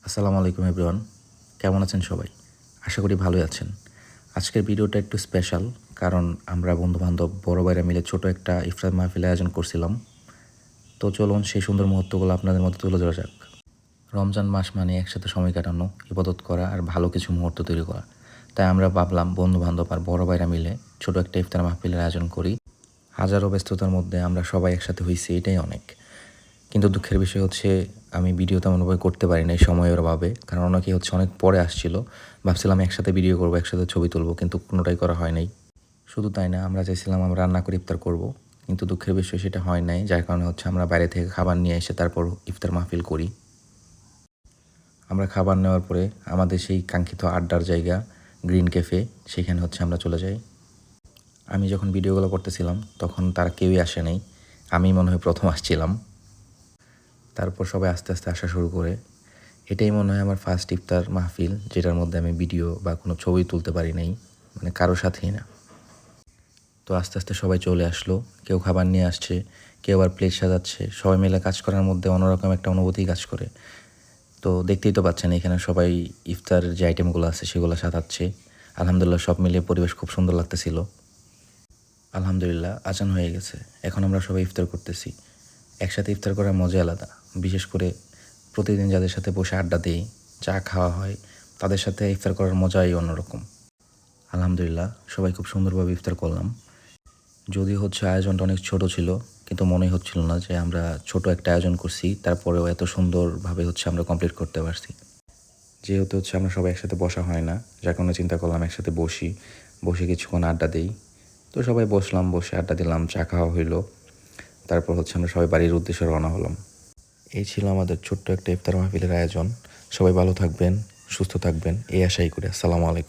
আসসালামু আলাইকুম এভরিওয়ান, কেমন আছেন সবাই? আশা করি ভালোই আছেন। আজকের ভিডিওটা একটু স্পেশাল, কারণ আমরা বন্ধুবান্ধব বড় ভাইরা মিলে ছোট একটা ইফতার মাহফিলের আয়োজন করছিলাম। তো চলুন সেই সুন্দর মুহূর্তগুলো আপনাদের মধ্যে তুলে ধরা যাক। রমজান মাস মানে একসাথে সময় কাটানো, ইবাদত করা আর ভালো কিছু মুহূর্ত তৈরি করা। তাই আমরা ভাবলাম বন্ধুবান্ধব আর বড় ভাইরা মিলে ছোট একটা ইফতার মাহফিলের আয়োজন করি। হাজারো ব্যস্ততার মধ্যে আমরা সবাই একসাথে হয়েছি, এটাই অনেক। কিন্তু দুঃখের বিষয় হচ্ছে আমি ভিডিও তেমনভাবে করতে পারি না এই সময়ের অভাবে, কারণ অনেকেই অনেক পরে আসছিল। ভাবছিলাম একসাথে ভিডিও করবো, একসাথে ছবি তুলবো, কিন্তু কোনোটাই করা হয় নাই। শুধু তাই না, আমরা চাইছিলাম আমরা রান্না করে ইফতার করব, কিন্তু দুঃখের বিষয় সেটা হয় নাই, যার কারণে আমরা বাইরে থেকে খাবার নিয়ে এসে তারপর ইফতার মাহফিল করি। আমরা খাবার নেওয়ার পরে আমাদের সেই কাঙ্ক্ষিত আড্ডার জায়গা গ্রিন ক্যাফে, সেখানে আমরা চলে যাই। আমি যখন ভিডিওগুলো করতেছিলাম তখন তারা কেউই আসে নাই, আমি মনে হয় প্রথম আসছিলাম। তারপর সবাই আস্তে আস্তে আসা শুরু করে। এটাই মনে হয় আমার ফার্স্ট ইফতার মাহফিল, যেটার মধ্যে আমি ভিডিও বা কোনো ছবি তুলতে পারি নাই, মানে কারোর সাথেই না। তো আস্তে আস্তে সবাই চলে আসলো, কেউ খাবার নিয়ে আসছে, কেউ আবার প্লেট সাজাচ্ছে। সবাই মিলে কাজ করার মধ্যে অন্যরকম একটা অনুভূতি কাজ করে। তো দেখতেই তো পাচ্ছেন এখানে সবাই ইফতারের যে আইটেমগুলো আছে সেগুলো সাজাচ্ছে। আলহামদুলিল্লাহ সব মিলিয়ে পরিবেশ খুব সুন্দর লাগতেছিল। আলহামদুলিল্লাহ আজান হয়ে গেছে, এখন আমরা সবাই ইফতার করতেছি। একসাথে ইফতার করার মজা আলাদা, বিশেষ করে প্রতিদিন যাদের সাথে বসে আড্ডা দিই, চা খাওয়া হয়, তাদের সাথে ইফতার করার মজাই অন্যরকম। আলহামদুলিল্লাহ সবাই খুব সুন্দরভাবে ইফতার করলাম। যদিও আয়োজনটা অনেক ছোট ছিল, কিন্তু মনেই হচ্ছিল না যে আমরা ছোট একটা আয়োজন করছি, তারপরেও এত সুন্দরভাবে আমরা কমপ্লিট করতে পারছি। যেহেতু আমরা সবাই একসাথে বসা হয় না, যার কারণে চিন্তা করলাম একসাথে বসে কিছুক্ষণ আড্ডা দিই। তো সবাই বসলাম, বসে আড্ডা দিলাম, চা খাওয়া হইলো। তারপর আমরা সবাই বাড়ির উদ্দেশ্যে রওনা হলাম। এই ছিল আমাদের ছোট্ট একটা ইফতার মাহফিলের আয়োজন। সবাই ভালো থাকবেন, সুস্থ থাকবেন, এই আশাই করি। আসসালামু আলাইকুম।